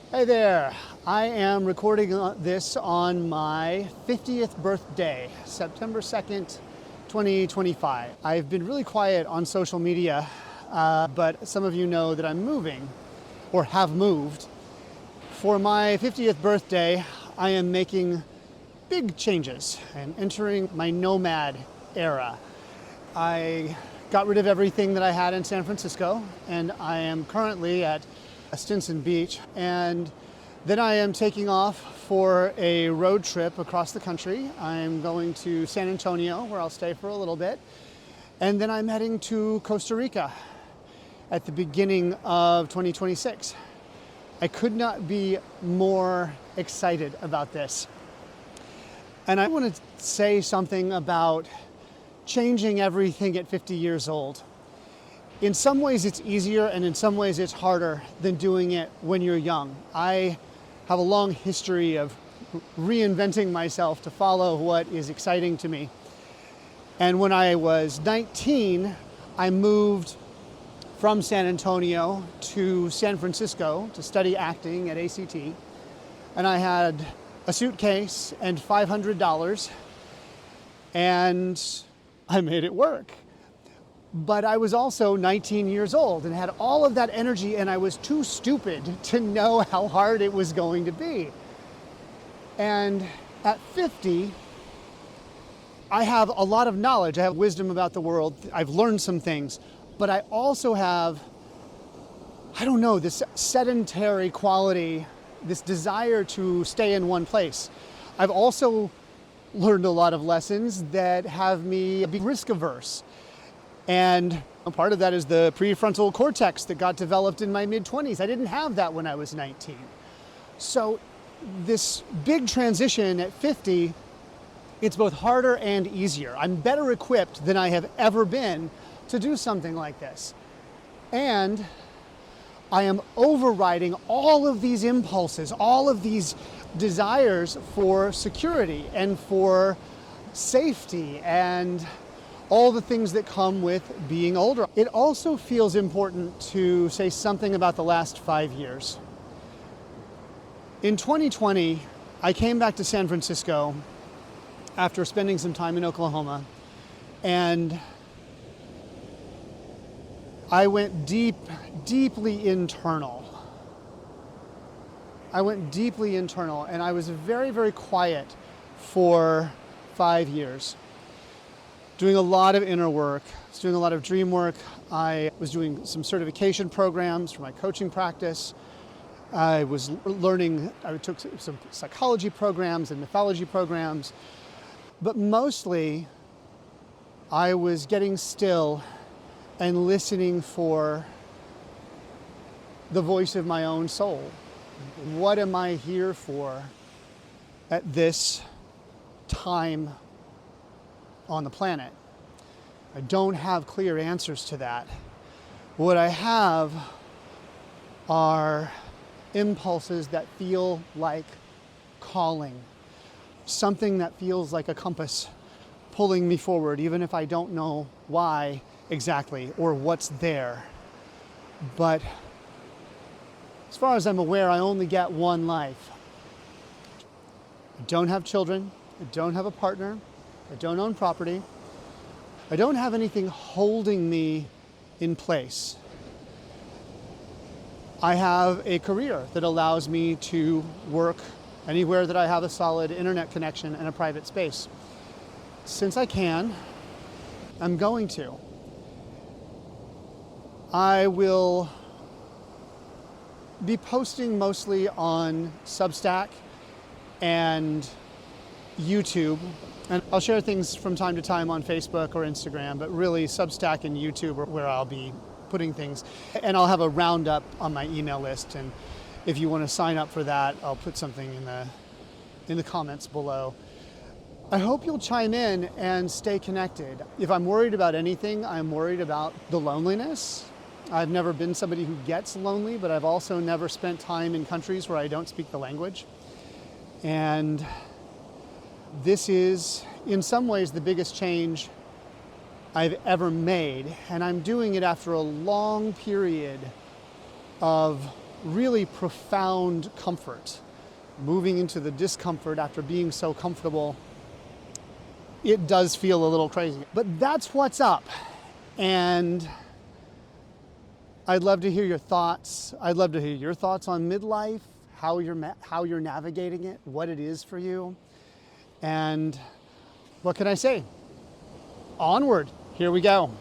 Hey there, I am recording this on my 50th birthday, September 2nd, 2025. I've been really quiet on social media, but some of you know that I'm moving, or have moved. For my 50th birthday, I am making big changes and entering my nomad era. I got rid of everything that I had in San Francisco, and I am currently at Stinson Beach, and then I am taking off for a road trip across the country. I'm going to San Antonio, where I'll stay for a little bit, and then I'm heading to Costa Rica at the beginning of 2026. I could not be more excited about this. And I want to say something about changing everything at 50 years old. In some ways it's easier, and in some ways it's harder than doing it when you're young. I have a long history of reinventing myself to follow what is exciting to me. And when I was 19, I moved from San Antonio to San Francisco to study acting at ACT. And I had a suitcase and $500, and I made it work. But I was also 19 years old and had all of that energy, and I was too stupid to know how hard it was going to be. And at 50, I have a lot of knowledge. I have wisdom about the world. I've learned some things, but I also have, this sedentary quality, this desire to stay in one place. I've also learned a lot of lessons that have me be risk averse. And part of that is the prefrontal cortex that got developed in my mid-20s. I didn't have that when I was 19. So this big transition at 50, it's both harder and easier. I'm better equipped than I have ever been to do something like this. And I am overriding all of these impulses, all of these desires for security and for safety and all the things that come with being older. It also feels important to say something about the last 5 years. In 2020, I came back to San Francisco after spending some time in Oklahoma, and I went deeply internal. And I was very, very quiet for 5 years. Doing a lot of inner work, I was doing a lot of dream work. I was doing some certification programs for my coaching practice. I took some psychology programs and mythology programs. But mostly, I was getting still and listening for the voice of my own soul. What am I here for at this time on the planet? I don't have clear answers to that. What I have are impulses that feel like calling, something that feels like a compass pulling me forward, even if I don't know why exactly or what's there. But as far as I'm aware, I only get one life. I don't have children. I don't have a partner. I don't own property. I don't have anything holding me in place. I have a career that allows me to work anywhere that I have a solid internet connection and a private space. Since I can, I'm going to. I will be posting mostly on Substack and YouTube. And I'll share things from time to time on Facebook or Instagram, but really Substack and YouTube are where I'll be putting things. And I'll have a roundup on my email list. And if you want to sign up for that, I'll put something in the comments below. I hope you'll chime in and stay connected. If I'm worried about anything, I'm worried about the loneliness. I've never been somebody who gets lonely, but I've also never spent time in countries where I don't speak the language. And this is, in some ways, the biggest change I've ever made, and I'm doing it after a long period of really profound comfort. Moving into the discomfort after being so comfortable, it does feel a little crazy. But that's what's up. And I'd love to hear your thoughts. I'd love to hear your thoughts on midlife, how you're navigating it, what it is for you. And what can I say? Onward. Here we go.